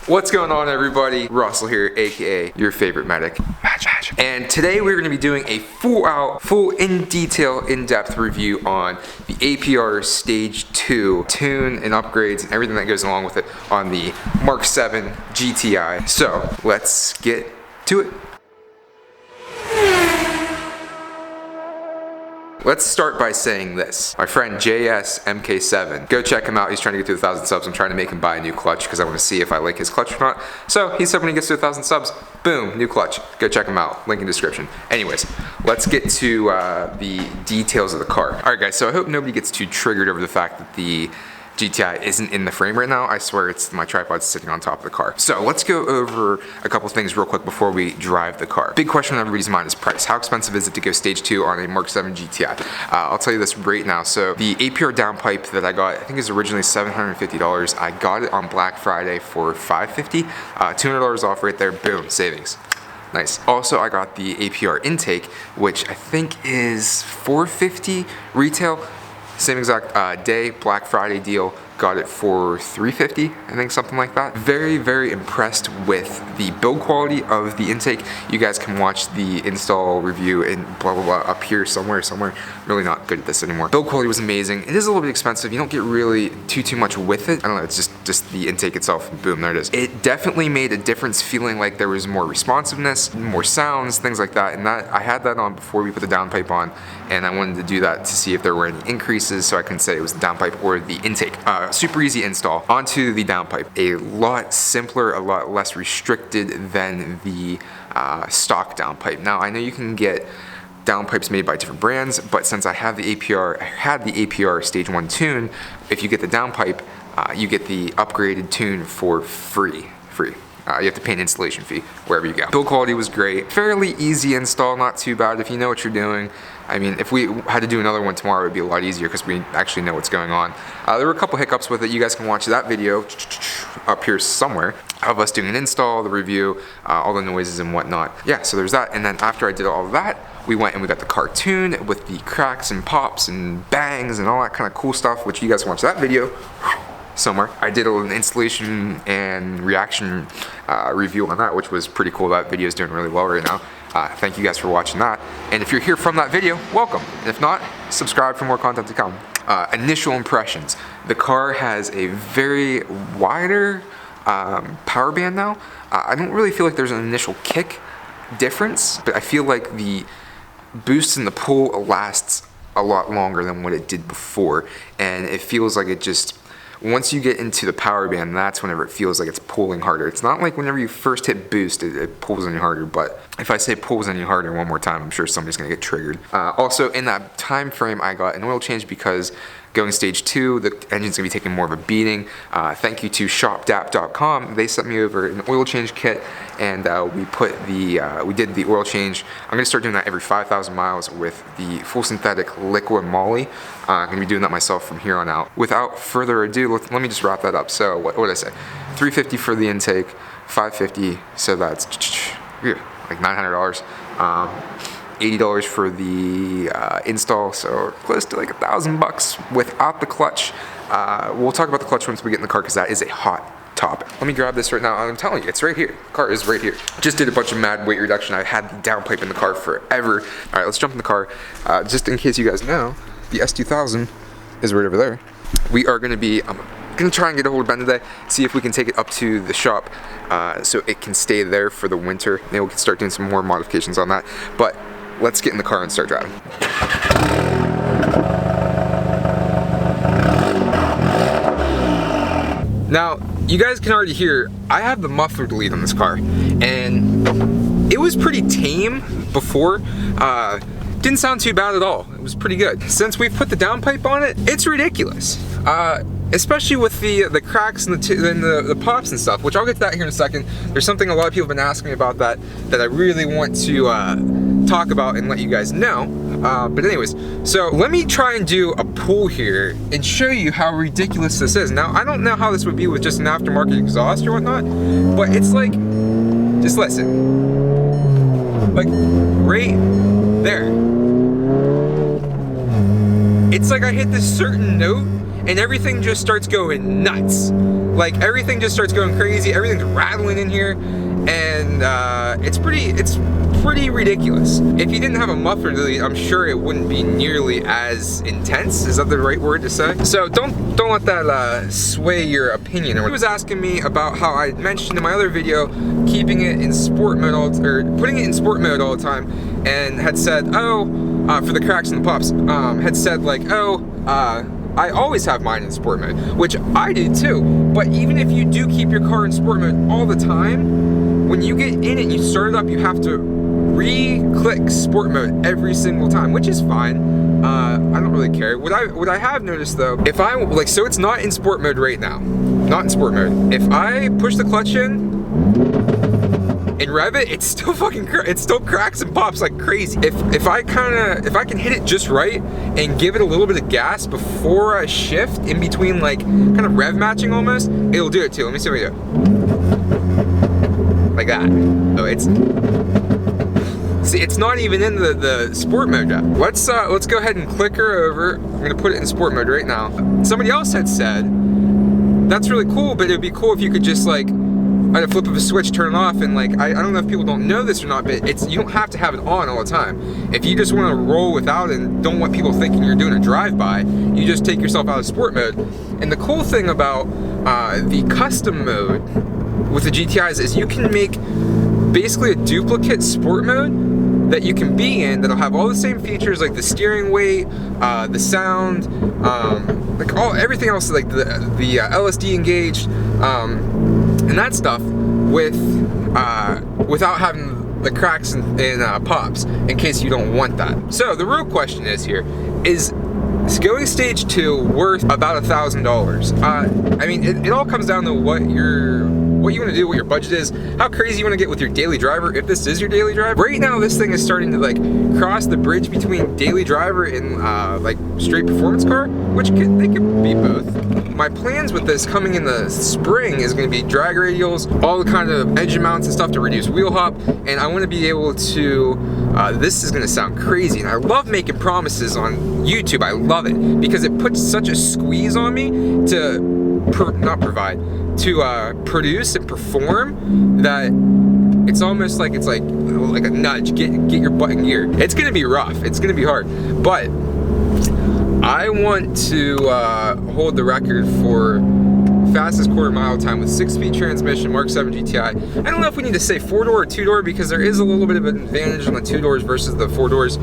What's going on, everybody? Russell here, aka your favorite medic, MedicMagic. And today we're going to be doing a full in-detail, in-depth review on the Apr Stage 2 tune and upgrades and everything that goes along with it on the Mk7 Gti. So let's get to it. Let's start by saying this. My friend Mk7, go check him out. He's trying to get to 1,000 subs. I'm trying to make him buy a new clutch because I want to see if I like his clutch or not. So he said when he gets to 1,000 subs, boom, new clutch. Go check him out. Link in description. Anyways, let's get to the details of the car. All right, guys, so I hope nobody gets too triggered over the fact that the GTI isn't in the frame right now. I swear it's my tripod's sitting on top of the car. So let's go over a couple things real quick before we drive the car. Big question on everybody's mind is price. How expensive is it to go stage 2 on a Mk7 GTI? I'll tell you this right now. So the Apr downpipe that I got, I think is originally $750. I got it on Black Friday for $550. $200 off right there. Boom, savings. Nice. Also, I got the Apr Intake, which I think is $450 retail. Same exact day, Black Friday deal, got it for $350, I think, something like that. Very, very impressed with the build quality of the Intake. You guys can watch the install review and blah, blah, blah up here somewhere. I'm really not good at this anymore. Build quality was amazing. It is a little bit expensive. You don't get really too much with it. I don't know, it's just the Intake itself, and boom, there it is. It definitely made a difference, feeling like there was more responsiveness, more sounds, things like that. And that I had that on before we put the downpipe on, and I wanted to do that to see if there were any increases, so I couldn't say it was the downpipe or the Intake. Super easy install onto the downpipe. A lot simpler, a lot less restricted than the stock downpipe. Now, I know you can get downpipes made by different brands, but since I have the Apr, I had the Apr Stage 1 tune, if you get the downpipe, you get the upgraded tune for free. You have to pay an installation fee wherever you go. Build quality was great. Fairly easy install, not too bad if you know what you're doing. I mean, if we had to do another one tomorrow, it would be a lot easier because we actually know what's going on. There were a couple hiccups with it. You guys can watch that video up here somewhere of us doing an install, the review, all the noises and whatnot. Yeah, so there's that. And then after I did all of that, we went and we got the car tuned with the cracks and pops and bangs and all that kind of cool stuff, which you guys can watch that video somewhere. I did an installation and reaction review on that, which was pretty cool. That video is doing really well right now. Thank you guys for watching that. And if you're here from that video, welcome. And if not, subscribe for more content to come. Initial impressions. The car has a very wider power band now. I don't really feel like there's an initial kick difference, but I feel like the boost in the pull lasts a lot longer than what it did before. And it feels like it just, once you get into the power band, that's whenever it feels like it's pulling harder. It's not like whenever you first hit boost, it pulls any harder, but if I say pulls any harder one more time, I'm sure somebody's gonna get triggered. Also, in that time frame, I got an oil change because going stage 2, the engine's gonna be taking more of a beating. Thank you to shopdap.com. They sent me over an oil change kit, and we did the oil change. I'm gonna start doing that every 5,000 miles with the full synthetic liquid moly. I'm gonna be doing that myself from here on out. Without further ado, let me just wrap that up. So what did I say? $350 for the intake, $550, so that's like $900. $80 for the install, so close to like $1,000 without the clutch. We'll talk about the clutch once we get in the car because that is a hot topic. Let me grab this right now. I'm telling you, it's right here. The car is right here. Just did a bunch of mad weight reduction. I had the downpipe in the car forever. All right, let's jump in the car. Just in case you guys know, the S2000 is right over there. We are going to be, I'm going to try and get a hold of Ben today, see if we can take it up to the shop so it can stay there for the winter. Maybe we can start doing some more modifications on that. But let's get in the car and start driving. Now, you guys can already hear, I have the muffler delete on this car, and it was pretty tame before. Didn't sound too bad at all. It was pretty good. Since we've put the downpipe on it, it's ridiculous. Especially with the cracks and the pops and stuff, which I'll get to that here in a second. There's something a lot of people have been asking me about that I really want to talk about and let you guys know. But anyways, so let me try and do a pull here and show you how ridiculous this is. Now, I don't know how this would be with just an aftermarket exhaust or whatnot, but it's like, just listen. Like, right there. It's like I hit this certain note and everything just starts going nuts. like everything just starts going crazy, everything's rattling in here, and it's pretty ridiculous. If you didn't have a muffler delete, I'm sure it wouldn't be nearly as intense. Is that the right word to say? So don't let that sway your opinion. He was asking me about how I mentioned in my other video keeping it in sport mode or putting it in sport mode all the time, and had said, oh, for the cracks and the pops, had said like, oh, I always have mine in sport mode, which I do too. But even if you do keep your car in sport mode all the time, when you get in it and you start it up, you have to re-click sport mode every single time, which is fine. I don't really care. What I have noticed though, if I like, so it's not in sport mode right now, not in sport mode. If I push the clutch in and rev it, it still cracks and pops like crazy. If I can hit it just right and give it a little bit of gas before I shift in between, like kind of rev matching almost, it'll do it too. Let me see what I do. Like that. Oh, see, it's not even in the sport mode yet. Let's go ahead and click her over. I'm gonna put it in sport mode right now. Somebody else had said, that's really cool, but it'd be cool if you could just like, at a flip of a switch, turn it off, and like, I don't know if people don't know this or not, but you don't have to have it on all the time. If you just want to roll without it and don't want people thinking you're doing a drive-by, you just take yourself out of sport mode. And the cool thing about the custom mode with the GTIs is you can make basically a duplicate sport mode that you can be in that'll have all the same features, like the steering weight, the sound, like everything else, like the LSD engaged, and that stuff without having the cracks and pops, in case you don't want that. So the real question is here, is going stage 2 worth about $1,000? I mean, it all comes down to what you want to do, what your budget is, how crazy you want to get with your daily driver, if this is your daily driver. Right now, this thing is starting to like cross the bridge between daily driver and like straight performance car, which they could be both. My plans with this coming in the spring is going to be drag radials, all the kind of engine mounts and stuff to reduce wheel hop, and I want to be able to, this is going to sound crazy, and I love making promises on YouTube. I love it because it puts such a squeeze on me to produce and perform that it's almost like a nudge. Get your butt in gear. It's gonna be rough. It's gonna be hard, but I want to hold the record for fastest quarter mile time with 6-speed transmission, Mk7 Gti. I don't know if we need to say 4-door or 2-door because there is a little bit of an advantage on the 2 doors versus the 4 doors,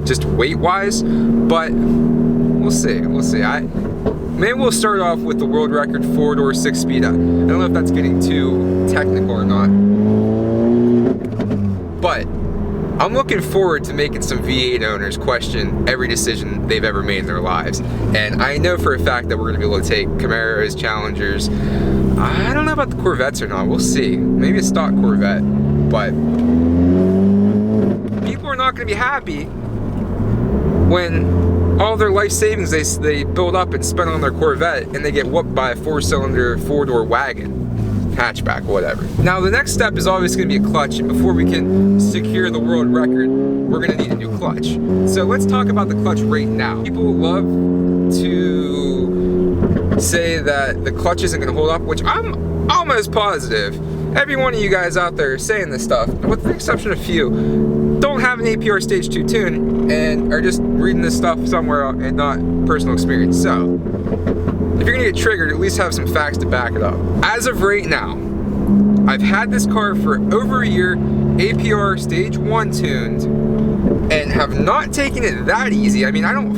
just weight-wise. But we'll see. We'll see. Maybe we'll start off with the world record 4-door 6-speed. I don't know if that's getting too technical or not, but I'm looking forward to making some V8 owners question every decision they've ever made in their lives. And I know for a fact that we're going to be able to take Camaros, Challengers. I don't know about the Corvettes or not. We'll see. Maybe a stock Corvette. But people are not going to be happy when all their life savings they build up and spend on their Corvette and they get whooped by a 4-cylinder 4-door wagon, hatchback, whatever. Now the next step is obviously going to be a clutch, and before we can secure the world record, we're going to need a new clutch. So let's talk about the clutch right now. People love to say that the clutch isn't going to hold up, which I'm almost positive every one of you guys out there saying this stuff, with the exception of a few, don't have an APR Stage 2 tune and are just reading this stuff somewhere and not personal experience. So, if you're gonna get triggered, at least have some facts to back it up. As of right now, I've had this car for over a year, APR Stage 1 tuned, and have not taken it that easy. I mean, I don't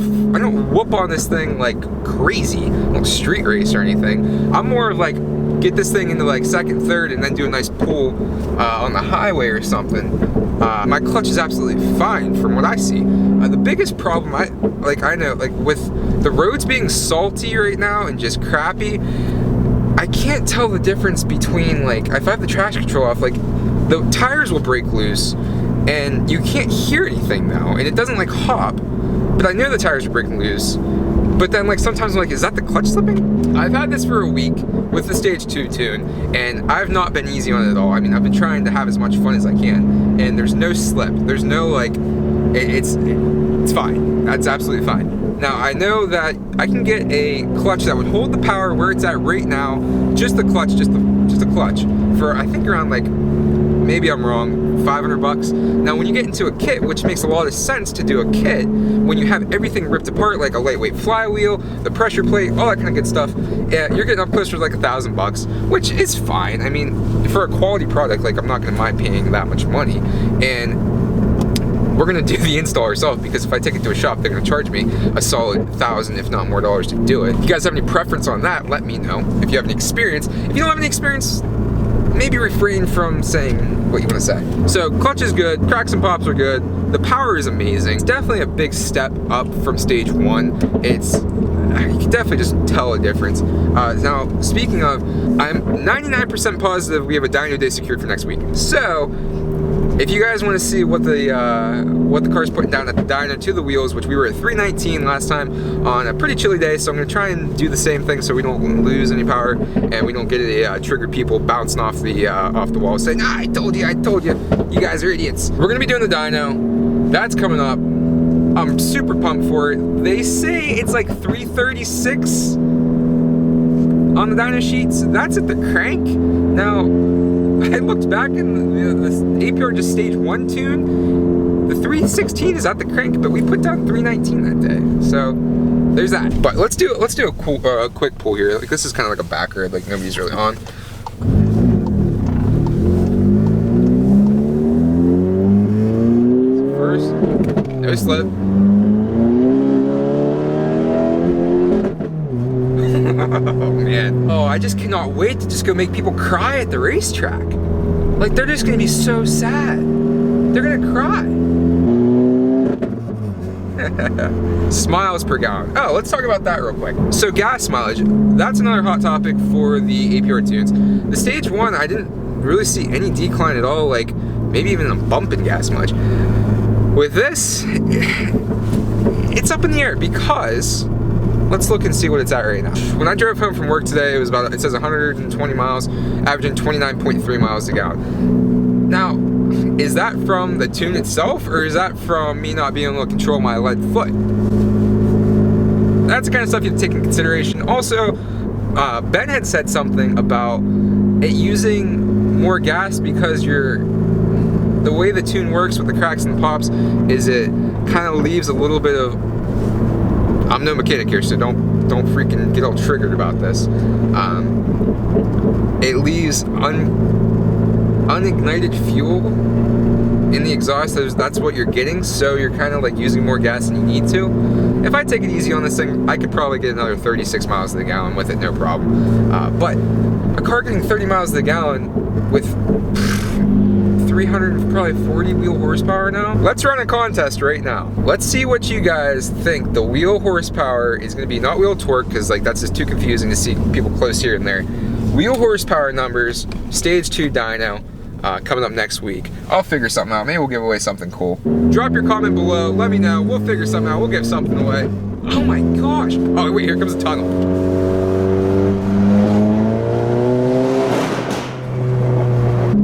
whoop on this thing like crazy. I don't street race or anything. I'm more of like, get this thing into like second, third, and then do a nice pull on the highway or something. My clutch is absolutely fine from what I see. The biggest problem I know, like with the roads being salty right now and just crappy, I can't tell the difference between, like, if I have the traction control off, like the tires will break loose and you can't hear anything now, and it doesn't like hop, but I know the tires are breaking loose. But then, like, sometimes I'm like, is that the clutch slipping? I've had this for a week with the Stage 2 tune, and I've not been easy on it at all. I mean, I've been trying to have as much fun as I can, and there's no slip. There's no, like, it's It's fine. That's absolutely fine. Now, I know that I can get a clutch that would hold the power where it's at right now, just the clutch, just the clutch, for I think around like, maybe I'm wrong, 500 bucks. Now, when you get into a kit, which makes a lot of sense to do a kit, when you have everything ripped apart, like a lightweight flywheel, the pressure plate, all that kind of good stuff, you're getting up closer to like $1,000, which is fine. I mean, for a quality product, like I'm not gonna mind paying that much money. And we're gonna do the install ourselves, because if I take it to a shop, they're gonna charge me a solid $1,000, if not more dollars to do it. If you guys have any preference on that, let me know. If you have any experience. If you don't have any experience, maybe refrain from saying what you want to say. So clutch is good, cracks and pops are good, the power is amazing. It's definitely a big step up from stage 1. It's, you can definitely just tell a difference. Now, speaking of, I'm 99% positive we have a dyno day secured for next week. So, if you guys want to see what the car's putting down at the dyno to the wheels, which we were at 319 last time on a pretty chilly day, so I'm going to try and do the same thing so we don't lose any power and we don't get any triggered people bouncing off the wall saying, I told you, you guys are idiots. We're going to be doing the dyno. That's coming up. I'm super pumped for it. They say it's like 336 on the dyno sheets. That's at the crank. Now, I looked back in the Apr just stage 1 tune. The 316 is at the crank, but we put down 319 that day. So there's that. But let's do a quick pull here. Like, this is kind of like a backer, like nobody's really on. First, no slip. Oh man. Oh, I just cannot wait to just go make people cry at the racetrack. Like, they're just gonna be so sad. They're gonna cry. Smiles per gallon. Oh, let's talk about that real quick. So gas mileage, that's another hot topic for the Apr tunes. The stage 1, I didn't really see any decline at all, like maybe even a bump in gas mileage. With this, it's up in the air because let's look and see what it's at right now. When I drove home from work today, it was about, it says 120 miles, averaging 29.3 miles a gallon. Now, is that from the tune itself, or is that from me not being able to control my lead foot? That's the kind of stuff you have to take into consideration. Also, Ben had said something about it using more gas because the way the tune works with the cracks and pops is it kind of leaves a little bit of, I'm no mechanic here, so don't freaking get all triggered about this. It leaves unignited fuel in the exhaust. That's what you're getting, so you're kind of like using more gas than you need to. If I take it easy on this thing, I could probably get another 36 miles to the gallon with it, no problem. But a car getting 30 miles to the gallon with 340 wheel horsepower now. Let's run a contest right now. Let's see what you guys think the wheel horsepower is going to be, not wheel torque, because like that's just too confusing to see people close here and there. Wheel horsepower numbers, stage 2 dyno, coming up next week. I'll figure something out. Maybe we'll give away something cool. Drop your comment below. Let me know. We'll figure something out. We'll give something away. Oh my gosh. Oh wait, here comes the tunnel.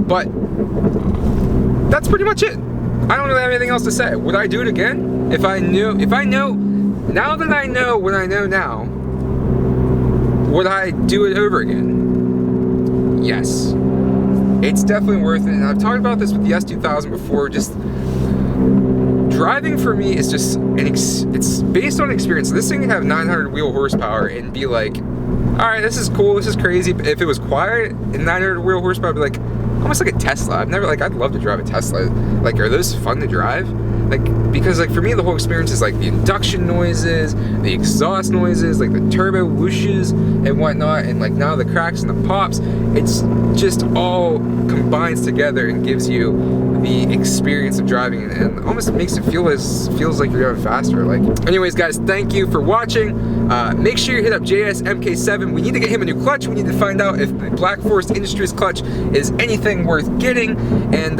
But that's pretty much it. I don't really have anything else to say. Would I do it again? If I know, now that I know what I know now, would I do it over again? Yes. It's definitely worth it. And I've talked about this with the S2000 before. Just driving for me is just it's based on experience. This thing can have 900 wheel horsepower and be like, all right, this is cool, this is crazy. But if it was quiet and 900 wheel horsepower, I'd be like, almost like a Tesla. I'd love to drive a Tesla. Like, are those fun to drive? Like, because like for me, the whole experience is like the induction noises, the exhaust noises, like the turbo whooshes and whatnot, and like now the cracks and the pops. It's just all combines together and gives you the experience of driving, and almost makes it feels like you're driving faster. Like, anyways, guys, thank you for watching. Make sure you hit up JS Mk7. We need to get him a new clutch. We need to find out if the Black Forest Industries clutch is anything worth getting, and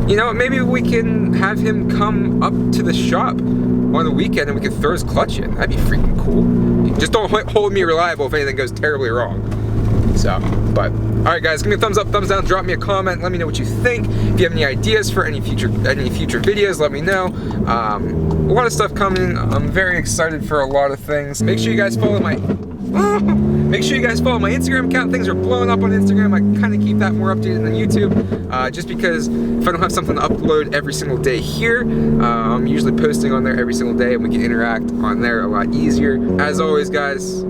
you know, maybe we can have him come up to the shop on the weekend and we can throw his clutch in. That'd be freaking cool. Just don't hold me reliable if anything goes terribly wrong. So, but Alright guys, give me a thumbs up, thumbs down, drop me a comment, let me know what you think. If you have any ideas for any future videos, let me know. A lot of stuff coming. I'm very excited for a lot of things. Make sure you guys follow my Instagram account. Things are blowing up on Instagram. I kind of keep that more updated than YouTube, just because if I don't have something to upload every single day here, I'm usually posting on there every single day, and we can interact on there a lot easier. As always, guys,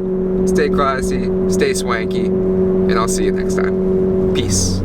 stay classy, stay swanky, and I'll see you next time. Peace.